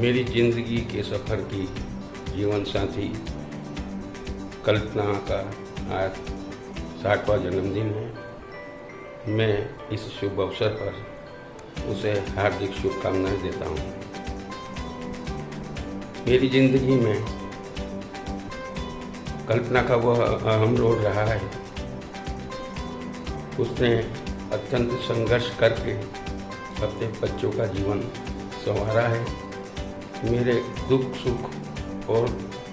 मेरी ज़िंदगी के सफ़र की जीवन साथी कल्पना का आज 60वां जन्मदिन है। मैं इस शुभ अवसर पर उसे हार्दिक शुभकामनाएं देता हूँ। मेरी ज़िंदगी में कल्पना का वह अहम रोल रहा है। उसने अत्यंत संघर्ष करके अपने बच्चों का जीवन संवारा है। मेरे दुख सुख और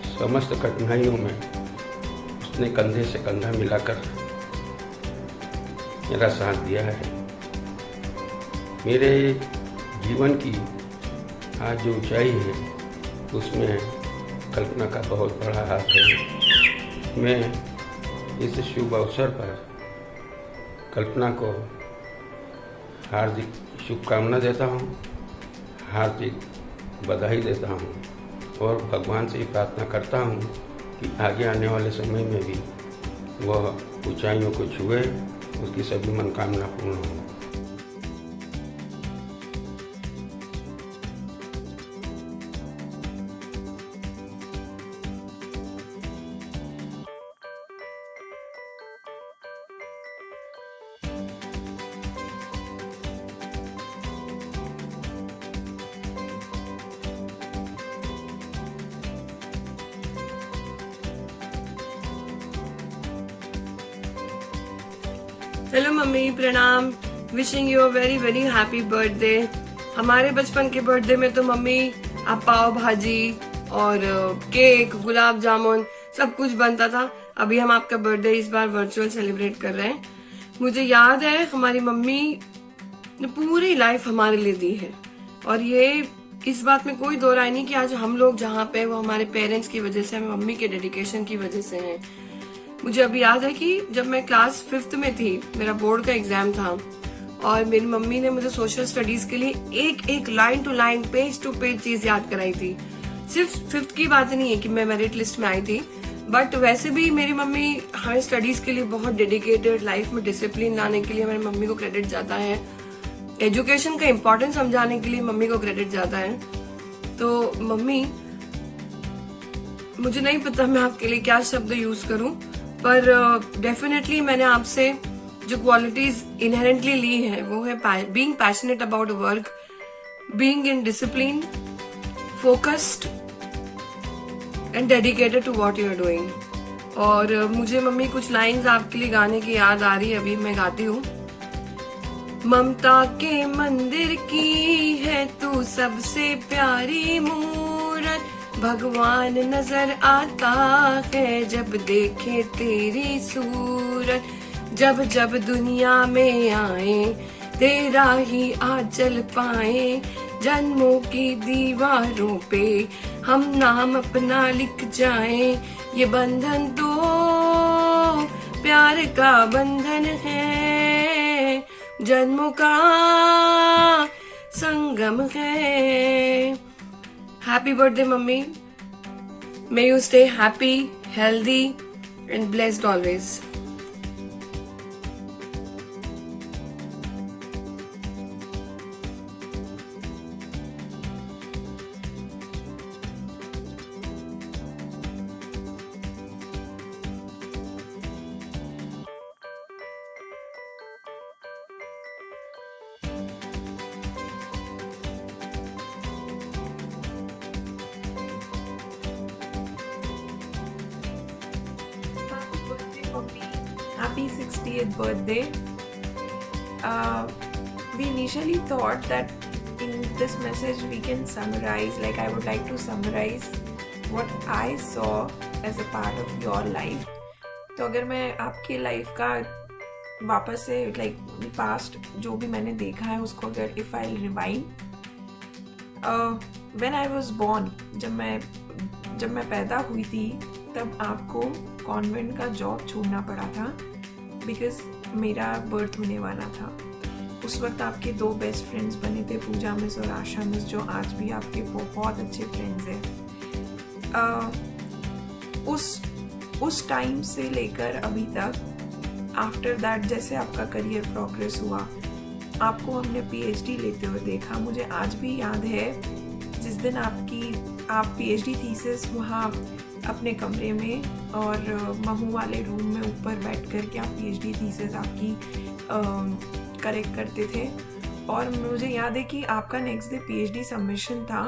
समस्त कठिनाइयों में उसने कंधे से कंधा मिलाकर मेरा साथ दिया है। मेरे जीवन की आज जो ऊंचाई है उसमें कल्पना का बहुत बड़ा हाथ है। मैं इस शुभ अवसर पर कल्पना को हार्दिक शुभकामना देता हूँ, हार्दिक बधाई देता हूँ और भगवान से प्रार्थना करता हूँ कि आगे आने वाले समय में भी वह ऊंचाइयों को छुए, उसकी सभी मनोकामना पूर्ण हो। हेलो मम्मी, प्रणाम। Wishing you a very very happy birthday. हमारे बचपन के बर्थडे में तो मम्मी आप पाव भाजी और केक, गुलाब जामुन सब कुछ बनता था। अभी हम आपका बर्थडे इस बार वर्चुअल सेलिब्रेट कर रहे हैं। मुझे याद है हमारी मम्मी ने पूरी लाइफ हमारे लिए दी है और ये इस बात में कोई दो राय नहीं कि आज हम लोग जहाँ पे वो हमारे पेरेंट्स की वजह से, हमें मम्मी के डेडिकेशन की वजह से हैं। मुझे अभी याद है कि जब मैं क्लास 5th में थी, मेरा बोर्ड का एग्जाम था और मेरी मम्मी ने मुझे सोशल स्टडीज के लिए एक एक line to line, page to page चीज याद कराई थी। सिर्फ 5th की बात नहीं है कि मैं मेरिट लिस्ट में आई थी, बट वैसे भी मेरी मम्मी हमें स्टडीज के लिए बहुत डेडिकेटेड, लाइफ में डिसिप्लिन लाने के लिए मेरी मम्मी को क्रेडिट जाता है। एजुकेशन का इम्पोर्टेंस समझाने के लिए मम्मी को क्रेडिट जाता है। तो मम्मी, मुझे नहीं पता मैं आपके लिए क्या शब्द यूज करूं, पर डेफिनेटली मैंने आपसे जो क्वालिटीज इनहेरेंटली ली है वो है being passionate about work, being in discipline, focused and dedicated to what you are doing. और मुझे मम्मी कुछ लाइंस आपके लिए गाने की याद आ रही है, अभी मैं गाती हूँ। ममता के मंदिर की है तू सबसे प्यारी मूरत, भगवान नजर आता है जब देखे तेरी सूरत, जब जब दुनिया में आए तेरा ही आंचल पाए, जन्मों की दीवारों पे हम नाम अपना लिख जाएं, ये बंधन तो प्यार का बंधन है, जन्मों का संगम है। Happy birthday, mummy. May you stay happy, healthy, and blessed always. Happy 60th birthday. We initially thought that in this message we can summarize, like I would like to summarize what I saw as a part of your life. तो अगर मैं आपके life का वापस से like past जो भी मैंने देखा है उसको अगर if I'll rewind, when I was born, जब मैं पैदा हुई थी तब आपको कॉन्वेंट का जॉब छोड़ना पड़ा था बिकॉज मेरा बर्थ होने वाला था। उस वक्त आपके 2 बेस्ट फ्रेंड्स बने थे, पूजा मिस और आशा मिस, जो आज भी आपके बहुत अच्छे फ्रेंड्स हैं। उस टाइम से लेकर अभी तक आफ्टर दैट जैसे आपका करियर प्रोग्रेस हुआ, आपको हमने PhD लेते हुए देखा। मुझे आज भी याद है जिस दिन आप पीएचडी थीसिस वहाँ अपने कमरे में और महू वाले रूम में ऊपर बैठ कर के आप पीएचडी थीसिस आपकी करेक्ट करते थे। और मुझे याद है कि आपका नेक्स्ट डे पीएचडी सबमिशन था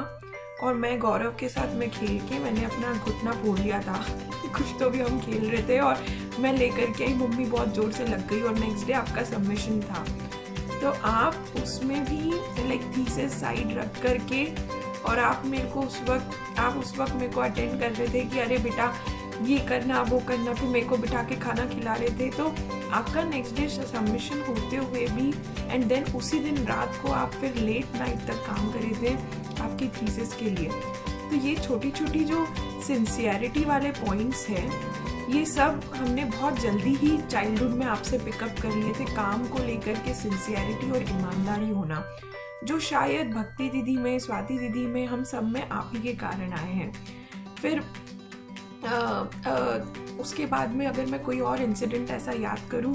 और मैं गौरव के साथ में खेल के मैंने अपना घुटना फोड़ लिया था कुछ तो भी हम खेल रहे थे और मैं लेकर के आई, मम्मी बहुत ज़ोर से लग गई और नेक्स्ट डे आपका सबमिशन था। तो आप उसमें भी लाइक थीसिस साइड रख करके और आप उस वक्त मेरे को अटेंड कर रहे थे कि अरे बेटा ये करना वो करना, फिर मेरे को बिठा के खाना खिला रहे थे। तो आपका नेक्स्ट डे सबमिशन होते हुए भी एंड देन उसी दिन रात को आप फिर लेट नाइट तक काम करे थे आपकी थीसिस के लिए। तो ये छोटी छोटी जो सिंसियरिटी वाले पॉइंट्स हैं, ये सब हमने बहुत जल्दी ही चाइल्डहुड में आपसे पिकअप कर लिए थे। काम को लेकर के सिंसियरिटी और ईमानदारी होना, जो शायद भक्ति दीदी में, स्वाति दीदी में, हम सब में आप ही के कारण आए हैं। फिर उसके बाद में अगर मैं कोई और इंसिडेंट ऐसा याद करूं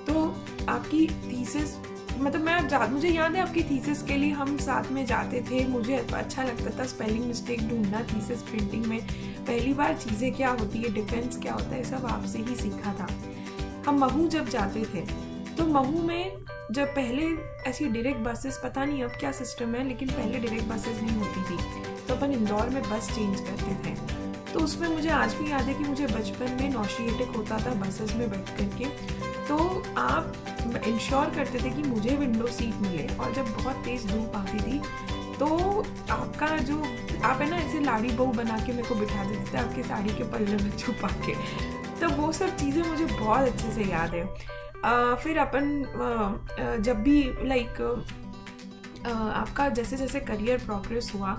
तो आपकी थीसिस, मतलब मुझे याद है आपकी थीसिस के लिए हम साथ में जाते थे। मुझे अच्छा लगता था स्पेलिंग मिस्टेक ढूंढना थीसिस प्रिंटिंग में। पहली बार चीज़ें क्या होती है, डिफेंस क्या होता है, सब आपसे ही सीखा था। हम महू जब जाते थे तो महू में जब पहले ऐसी डायरेक्ट बसेस, पता नहीं अब क्या सिस्टम है, लेकिन पहले डायरेक्ट बसेस नहीं होती थी, तो अपन इंदौर में बस चेंज करते थे। तो उसमें मुझे आज भी याद है कि मुझे बचपन में नॉशिएटिक होता था बसेस में बैठ करके। तो आप इंश्योर करते थे कि मुझे विंडो सीट मिले, और जब बहुत तेज़ धूप आती थी तो आपका जो आप है ना ऐसे लाड़ी बहू बना के मेरे को बिठा देते थे आपके साड़ी के पल्ले में छुपा के। तो वो सब चीज़ें मुझे बहुत अच्छे से याद है। फिर अपन जब भी लाइक आपका जैसे जैसे करियर प्रोग्रेस हुआ,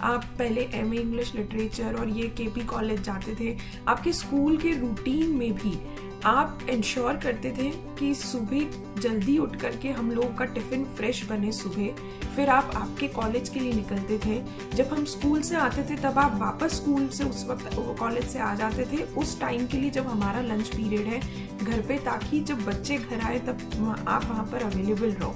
आप पहले एमए इंग्लिश लिटरेचर और ये केपी कॉलेज जाते थे। आपके स्कूल के रूटीन में भी आप इंश्योर करते थे कि सुबह जल्दी उठ करके हम लोगों का टिफ़िन फ्रेश बने सुबह। फिर आप आपके कॉलेज के लिए निकलते थे। जब हम स्कूल से आते थे तब आप वापस स्कूल से उस वक्त कॉलेज से आ जाते थे उस टाइम के लिए जब हमारा लंच पीरियड है घर पे, ताकि जब बच्चे घर आए तब आप वहाँ पर अवेलेबल रहो,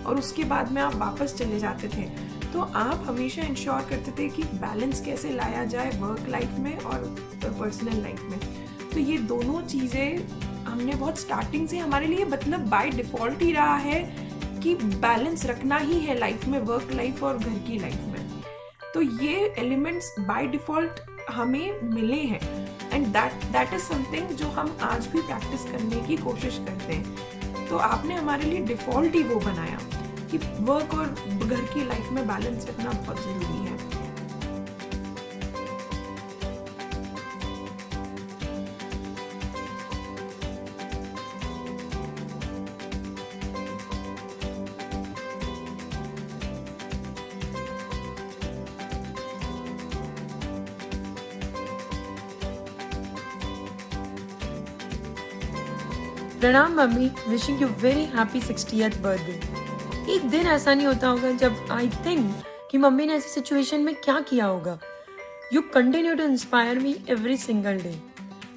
और उसके बाद में आप वापस चले जाते थे। तो आप हमेशा इंश्योर करते थे कि बैलेंस कैसे लाया जाए वर्क लाइफ में और पर्सनल लाइफ में। तो ये दोनों चीज़ें हमने बहुत स्टार्टिंग से हमारे लिए मतलब बाय डिफ़ॉल्ट ही रहा है कि बैलेंस रखना ही है लाइफ में, वर्क लाइफ और घर की लाइफ में। तो ये एलिमेंट्स बाय डिफ़ॉल्ट हमें मिले हैं, एंड दैट इज़ समथिंग जो हम आज भी प्रैक्टिस करने की कोशिश करते हैं। तो आपने हमारे लिए डिफ़ॉल्ट ही वो बनाया कि वर्क और घर की लाइफ में बैलेंस रखना बहुत ज़रूरी है। प्रणाम mummy, wishing you very happy 60th birthday. एक दिन ऐसा नहीं होता होगा जब आई थिंक कि मम्मी ने ऐसी सिचुएशन में क्या किया होगा। You continue to inspire me every single day.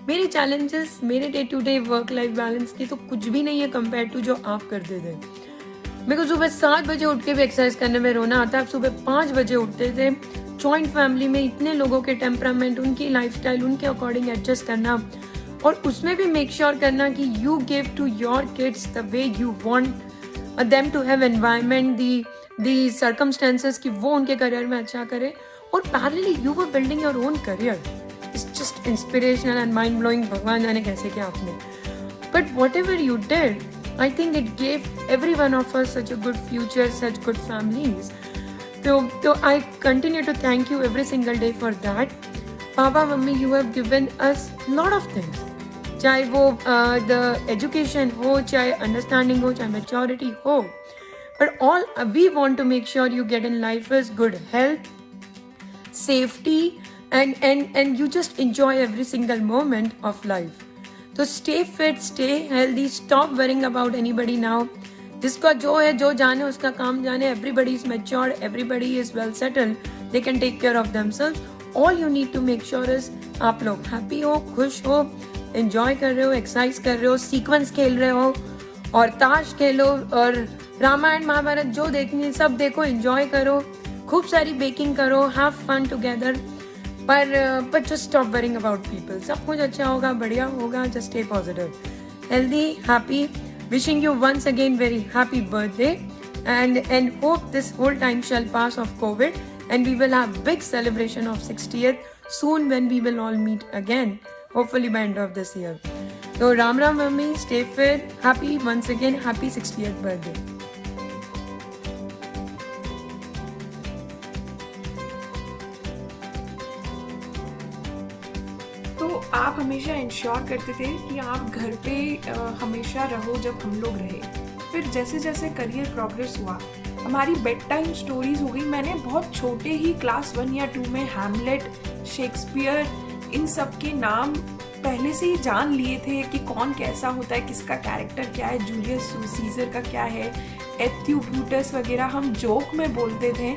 मेरे चैलेंजेस, मेरे day to day work life balance की तो कुछ भी नहीं है कंपेयर टू जो आप करते थे। मेरे को सुबह 7 बजे उठ के भी एक्सरसाइज करने में रोना आता है। आप सुबह 5 बजे उठते थे। जॉइंट फैमिली में इतने लोगों के टेम्परामेंट, उनकी लाइफस्टाइल, उनके अकॉर्डिंग एडजस्ट करना, और उसमें भी मेक श्योर करना कि you give to your kids the way you want them to have environment, the circumstances कि वो उनके करियर में अच्छा करे, और parallelly you were building your own career. It's just inspirational and mind blowing. भगवान जाने कैसे किया आपने, but whatever you did, I think it gave every one of us such a good future, such good families. So I continue to thank you every single day for that. Papa, Mummy, you have given us lot of things. चाहे वो the education हो, चाहे understanding हो, चाहे maturity हो, but all we want to make sure you get in life is good health, safety, and you just enjoy every single moment of life. So stay fit, stay healthy, stop worrying about anybody now. जिसका जो है, जो जाने उसका काम जाने. Everybody is matured, everybody is well settled, they can take care of themselves. All you need to make sure is आप लोग happy हो, खुश हो, enjoy कर रहे हो, exercise कर रहे हो, sequence खेल रहे हो, और ताश खेलो, और रामायण महाभारत जो देखनी है सब देखो, enjoy करो, खूब सारी बेकिंग करो, हैव फन टुगेदर, पर just stop worrying about people. सब कुछ अच्छा होगा, बढ़िया होगा. Just stay positive, healthy, happy. Wishing you once again very happy birthday, and hope this whole time shall pass of COVID, and we will have big celebration of 60th soon when we will all meet again, hopefully by end of this year. So Ram Ram Mummy, stay fit, happy once again, happy 60th birthday. तो आप हमेशा ensure करते थे कि आप घर पे हमेशा रहो जब हम लोग रहे. फिर जैसे जैसे करियर प्रोग्रेस हुआ, हमारी बेड टाइम स्टोरीज हो गई. मैंने बहुत छोटे ही क्लास 1 या 2 में हैमलेट, शेक्सपियर, इन सब के नाम पहले से ही जान लिए थे कि कौन कैसा होता है, किसका कैरेक्टर क्या है, जूलियस सीजर का क्या है, एथ्यू ब्रूटस वगैरह हम जोक में बोलते थे.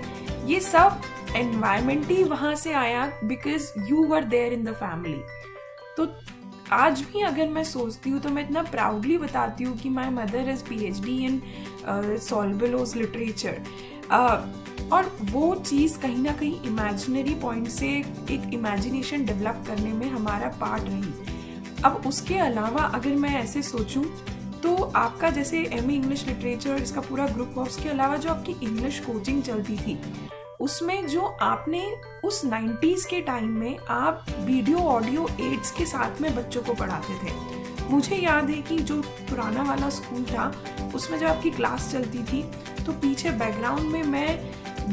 ये सब एनवायरमेंट ही वहाँ से आया because you were there in the family. तो आज भी अगर मैं सोचती हूँ तो मैं इतना प्राउडली बताती हूँ कि my mother is PhD in सॉल्बेलोस लिटरेचर. और वो चीज़ कहीं ना कहीं इमेजिनरी पॉइंट से एक इमेजिनेशन डेवलप करने में हमारा पार्ट रही. अब उसके अलावा अगर मैं ऐसे सोचूं तो आपका जैसे MA इंग्लिश लिटरेचर इसका पूरा ग्रुप हुआ, उसके अलावा जो आपकी इंग्लिश कोचिंग चलती थी उसमें जो आपने उस 90s के टाइम में आप वीडियो ऑडियो एड्स के साथ में बच्चों को पढ़ाते थे. मुझे याद है कि जो पुराना वाला स्कूल था उसमें जब आपकी क्लास चलती थी तो पीछे बैकग्राउंड में मैं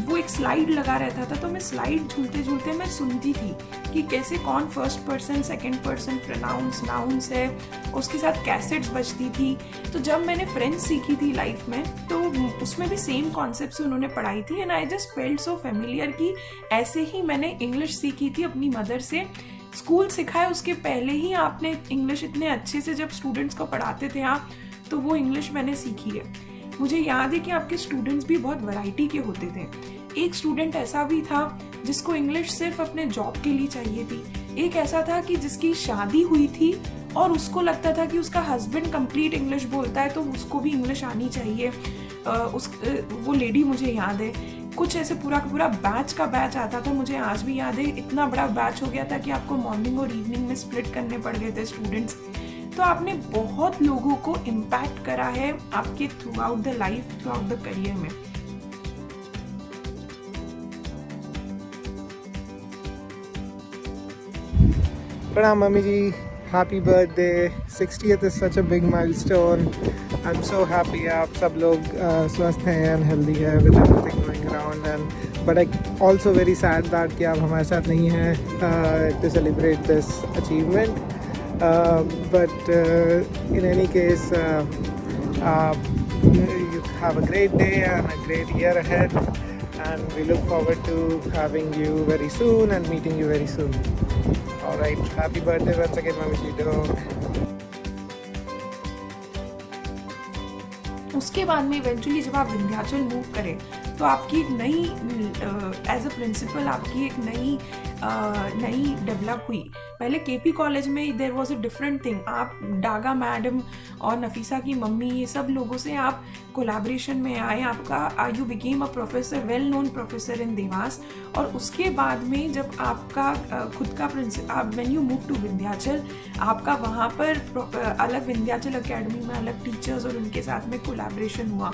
वो एक स्लाइड लगा रहता था, तो मैं स्लाइड झूलते झूलते मैं सुनती थी कि कैसे कौन first person, second person, pronouns, nouns है. उसके साथ कैसेट्स बजती थी. तो जब मैंने फ्रेंच सीखी थी लाइफ में तो उसमें भी सेम कॉन्सेप्ट से उन्होंने पढ़ाई थी. And I just felt so familiar कि ऐसे ही मैंने इंग्लिश सीखी थी अपनी मदर से. स्कूल सिखाए उसके पहले ही आपने इंग्लिश इतने अच्छे से जब स्टूडेंट्स को पढ़ाते थे आप, तो वो इंग्लिश मैंने सीखी है. मुझे याद है कि आपके स्टूडेंट्स भी बहुत वैरायटी के होते थे. एक स्टूडेंट ऐसा भी था जिसको इंग्लिश सिर्फ अपने जॉब के लिए चाहिए थी. एक ऐसा था कि जिसकी शादी हुई थी और उसको लगता था कि उसका हस्बैंड कंप्लीट इंग्लिश बोलता है तो उसको भी इंग्लिश आनी चाहिए. वो लेडी मुझे याद है. कुछ ऐसे पूरा का पूरा बैच का बैच आता था. मुझे आज भी याद है इतना बड़ा बैच हो गया था कि आपको मॉर्निंग और इवनिंग में स्प्लिट करने पड़ गए थे स्टूडेंट्स. तो आपने बहुत लोगों को इम्पैक्ट करा है आपके through out the life, through out the career में. Pranam Mummy ji, happy birthday. 60th is such a big milestone. I'm so happy आप सब लोग स्वस्थ हैं and healthy है with everything going around. But I also very sad that कि आप हमारे साथ नहीं हैं to celebrate this achievement. But in any case, you have a great day and a great year ahead. And we look forward to having you very soon and meeting you very soon. Alright, happy birthday once again, Mummy ji. उसके बाद में eventually जब आप Vindhyachal move करें तो आपकी एक नई एज अ प्रिंसिपल आपकी एक नई डेवलप हुई. पहले KP कॉलेज में there was a different thing. आप डागा मैडम और नफीसा की मम्मी ये सब लोगों से आप कोलैबोरेशन में आए. आपका you became a professor, well known professor in Dewas. और उसके बाद में जब आपका खुद का आप when you move to Vindhyachal, आपका वहाँ पर अलग विंध्याचल एकेडमी में अलग टीचर्स और उनके साथ में कोलैबोरेशन हुआ.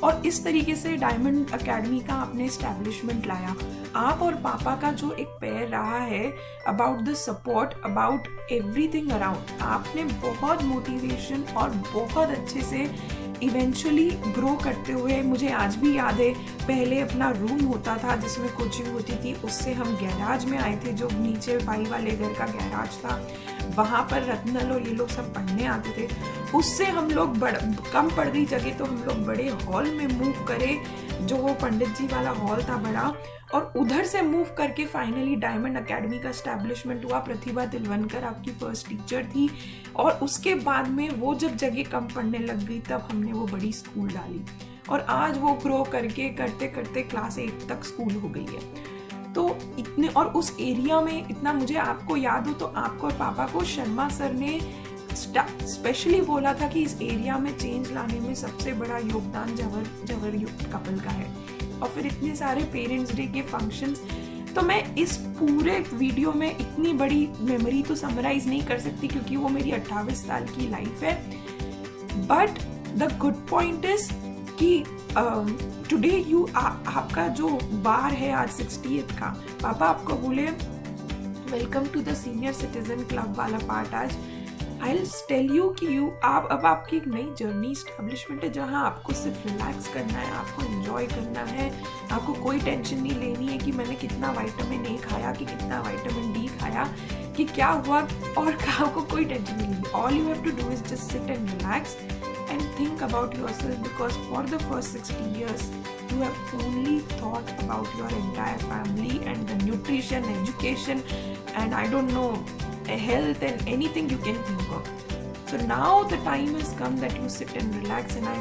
और इस तरीके से डायमंड एकेडमी का आपने इस्टेब्लिशमेंट लाया. आप और पापा का जो एक पेयर रहा है about the support, about everything around, आपने बहुत मोटिवेशन और बहुत अच्छे से इवेंचुअली ग्रो करते हुए. मुझे आज भी याद है पहले अपना रूम होता था जिसमें कोचिंग होती थी, उससे हम गैराज में आए थे जो नीचे भाई वाले घर का गैराज था. वहाँ पर रत्नल और ये लोग सब पढ़ने आते थे. उससे हम लोग कम पड़ गई जगह तो हम लोग बड़े हॉल में मूव करे जो वो पंडित जी वाला हॉल था बड़ा. और उधर से मूव करके फाइनली डायमंड एकेडमी का एस्टैब्लिशमेंट हुआ. प्रतिभा तिलवनकर आपकी फर्स्ट टीचर थी. और उसके बाद में वो जब जगह कम पड़ने लग गई तब हमने वो बड़ी स्कूल डाली. और आज वो ग्रो करके करते करते क्लास 8 तक स्कूल हो गई है. तो इतने, और उस एरिया में इतना, मुझे आपको याद हो तो आपको और पापा को शर्मा सर ने स्पेशली बोला था कि इस एरिया में चेंज लाने में सबसे बड़ा योगदान जवर युक्त कपल का है. और फिर इतने सारे पेरेंट्स डे के फंक्शंस। तो मैं इस पूरे वीडियो में इतनी बड़ी मेमोरी तो समराइज नहीं कर सकती क्योंकि वो मेरी 28 साल की लाइफ है। But the good point is कि टुडे आपका जो बार है आज 60th का, पापा आपको बोले welcome to the senior citizen club वाला पार्ट आज, आई विल टेल यू कि अब आपकी एक नई जर्नी स्टैब्लिशमेंट है जहाँ आपको सिर्फ रिलैक्स करना है, आपको एंजॉय करना है, आपको कोई टेंशन नहीं लेनी है कि मैंने कितना विटामिन ए खाया, कि कितना विटामिन डी खाया, कि क्या हुआ, और आपको कोई टेंशन नहीं लेनी। All you have to do is just sit and relax and think about yourself, because for the first 60 years you have only thought about your entire family and the nutrition, education, and I don't know, health and anything you can think of. So now the time has come that you sit and relax, and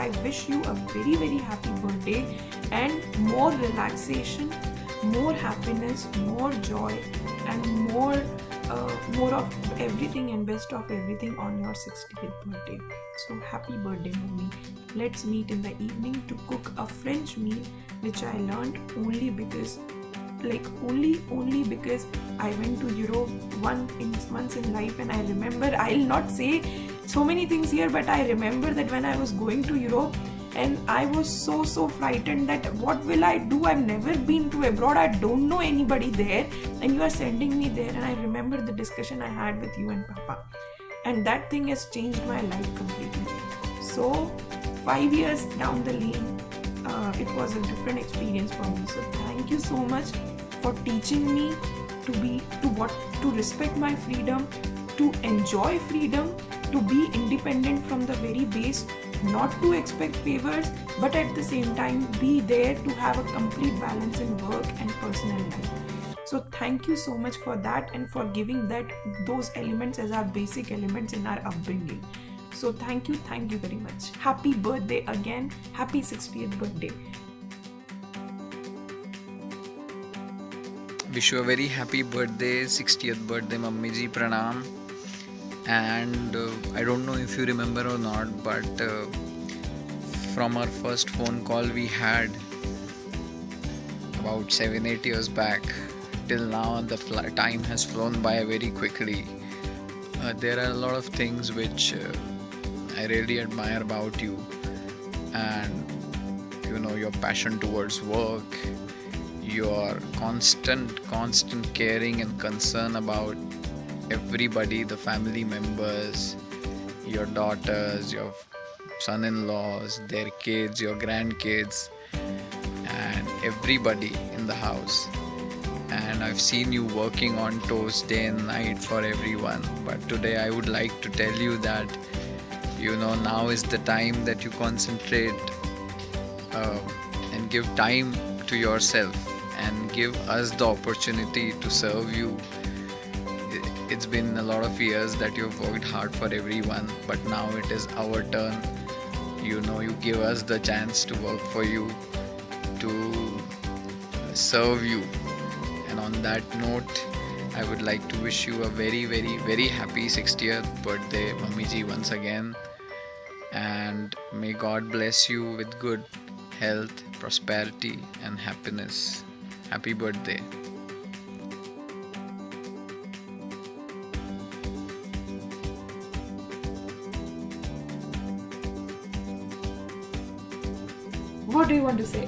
I wish you a very very happy birthday and more relaxation, more happiness, more joy, and more of everything and best of everything on your 60th birthday. So happy birthday, mommy. Let's meet in the evening to cook a French meal which I learned only because I went to Europe once in life, and I remember, I'll not say so many things here, but I remember that when I was going to Europe and I was so frightened that what will I do? I've never been to abroad, I don't know anybody there, and you are sending me there. And I remember the discussion I had with you and Papa, and that thing has changed my life completely. So 5 years down the lane, it was a different experience for me. So thank you so much for teaching me to respect my freedom, to enjoy freedom, to be independent from the very base, not to expect favors, but at the same time be there to have a complete balance in work and personal life. So thank you so much for that, and for giving those elements as our basic elements in our upbringing. So thank you very much. Happy birthday again. Happy 60th birthday. Wish you a very happy birthday, 60th birthday, Mummy ji, pranam. And I don't know if you remember or not, but from our first phone call we had about 7-8 years back till now, the time has flown by very quickly. There are a lot of things which I really admire about you, and your passion towards work, your constant caring and concern about everybody, the family members, your daughters, your son-in-laws, their kids, your grandkids, and everybody in the house. And I've seen you working on toes day and night for everyone, but today I would like to tell you that now is the time that you concentrate and give time to yourself and give us the opportunity to serve you. It's been a lot of years that you've worked hard for everyone, but now it is our turn. You give us the chance to work for you, to serve you. And on that note, I would like to wish you a very very very happy 60th birthday, Mummy ji, once again, and may God bless you with good health, prosperity and happiness. Happy birthday. What do you want to say?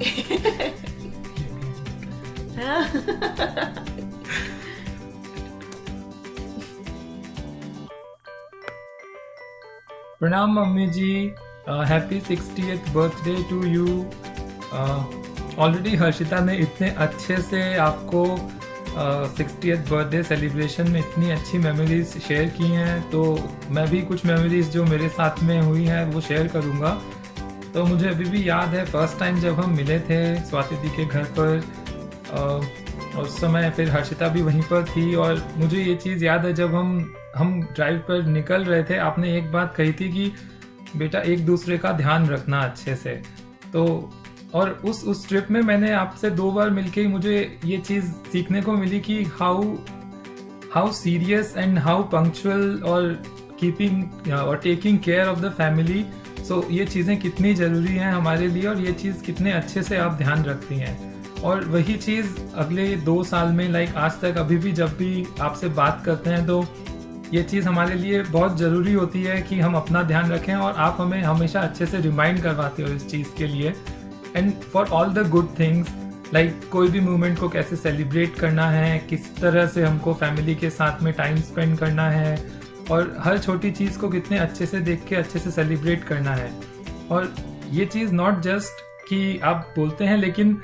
Pranam Mummy ji, happy 60th birthday to you. Already Harshita ने इतने अच्छे से आपको 60th birthday celebration में इतनी अच्छी memories share की हैं, तो मैं भी कुछ मेमोरीज जो मेरे साथ में हुई हैं वो शेयर करूँगा। तो मुझे अभी भी याद है फर्स्ट टाइम जब हम मिले थे स्वाति दी के घर पर, उस समय फिर हर्षिता भी वहीं पर थी, और मुझे ये चीज़ याद है जब हम ड्राइव पर निकल रहे थे, आपने एक बात कही थी कि बेटा एक दूसरे का ध्यान रखना अच्छे से। तो और उस ट्रिप में मैंने आपसे 2 बार मिलके ही मुझे ये चीज़ सीखने को मिली कि how serious and how punctual और कीपिंग और taking care of the family. So so ये चीज़ें कितनी ज़रूरी हैं हमारे लिए और ये चीज़ कितने अच्छे से आप ध्यान रखती हैं। और वही चीज़ अगले 2 साल में लाइक आज तक अभी भी जब भी आपसे बात करते हैं तो ये चीज़ हमारे लिए बहुत ज़रूरी होती है कि हम अपना ध्यान रखें और आप हमें हमेशा अच्छे से रिमाइंड करवाते हो इस चीज़ के लिए। And for all the good things like कोई भी मोमेंट को कैसे सेलिब्रेट करना है, किस तरह से हमको फैमिली के साथ में टाइम स्पेंड करना है और हर छोटी चीज़ को कितने अच्छे से देख के अच्छे से सेलिब्रेट करना है। और ये चीज़ नॉट जस्ट कि आप बोलते हैं, लेकिन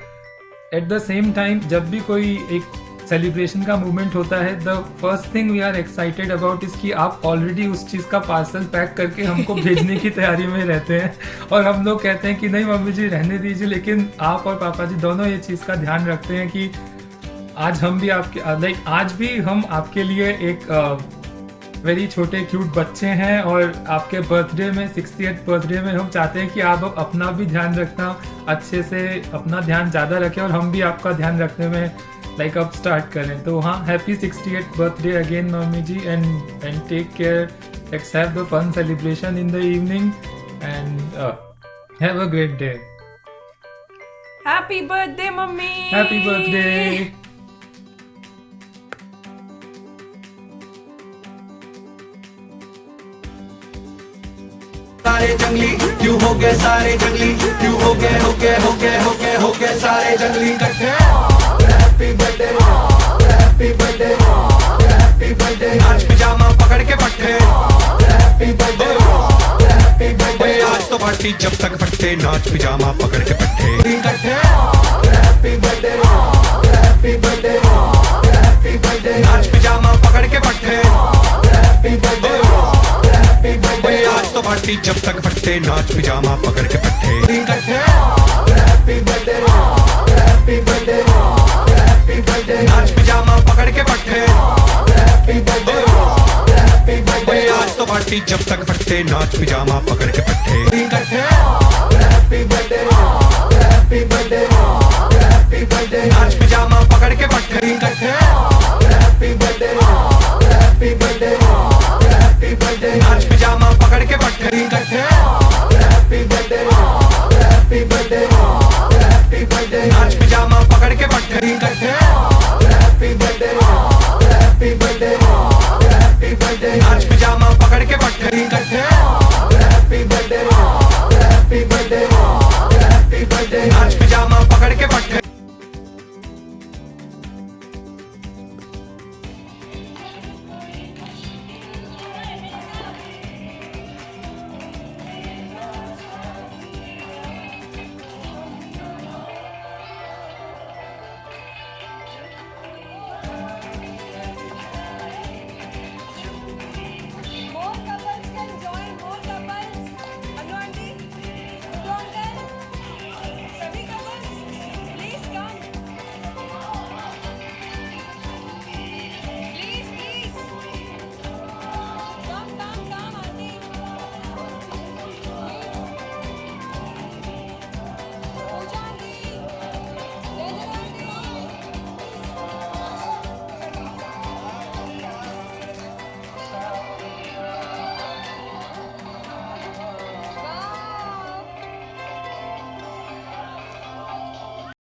एट द सेम टाइम जब भी कोई एक सेलिब्रेशन का मोमेंट होता है, the first thing we are excited about is कि आप ऑलरेडी उस चीज़ का पार्सल पैक करके हमको भेजने की तैयारी में रहते हैं और हम लोग कहते हैं कि नहीं मम्मी जी रहने दीजिए, लेकिन आप और पापा जी दोनों ये चीज़ का ध्यान रखते हैं कि आज हम भी आपके लाइक आज भी हम आपके लिए एक वेरी छोटे क्यूट बच्चे हैं और आपके बर्थडे में 60th बर्थडे में हम चाहते हैं कि आप अपना भी ध्यान रखना अच्छे से, अपना ध्यान ज़्यादा रखें और हम भी आपका ध्यान रखने में लाइक अब स्टार्ट करें। तो हाँ, happy 60th birthday again mummy ji and take care, let's have the fun celebration in the evening and have a great day. Happy birthday mummy, happy birthday. सारे जंगली क्यों हो गए, सारे जंगली क्यों हो गए, हो गए हो गए हो गए हो गए सारे जंगली इकट्ठे। Happy birthday, happy birthday, happy birthday, आज पिजामा पकड़ के पट्टे। हैप्पी बर्थडे, हैप्पी बर्थडे, आज तो पार्टी जब तक फटते, नाच पिजामा पकड़ के पट्टे इकट्ठे। Happy birthday, happy birthday, happy birthday, नाच पिजामा पकड़ के पट्टे। हैप्पी बर्थडे, हैप्पी बर्थडे, आज तो पार्टी जब तक फटते, नाच पिजामा पकड़ के पट्टे इकट्ठे। Happy birthday, happy birthday, happy birthday, नाच पिजामा पकड़ के पट्टे। हैप्पी बर्थडे, हैप्पी बर्थडे, आज तो पार्टी जब तक फटते, नाच पिजामा पकड़ के पट्टे इकट्ठे। Happy birthday, happy birthday, happy birthday, नाच पिजामा पकड़ के पट्टे इकट्ठे। Happy birthday, happy birthday, happy birthday, नाच पिजामा पकड़ के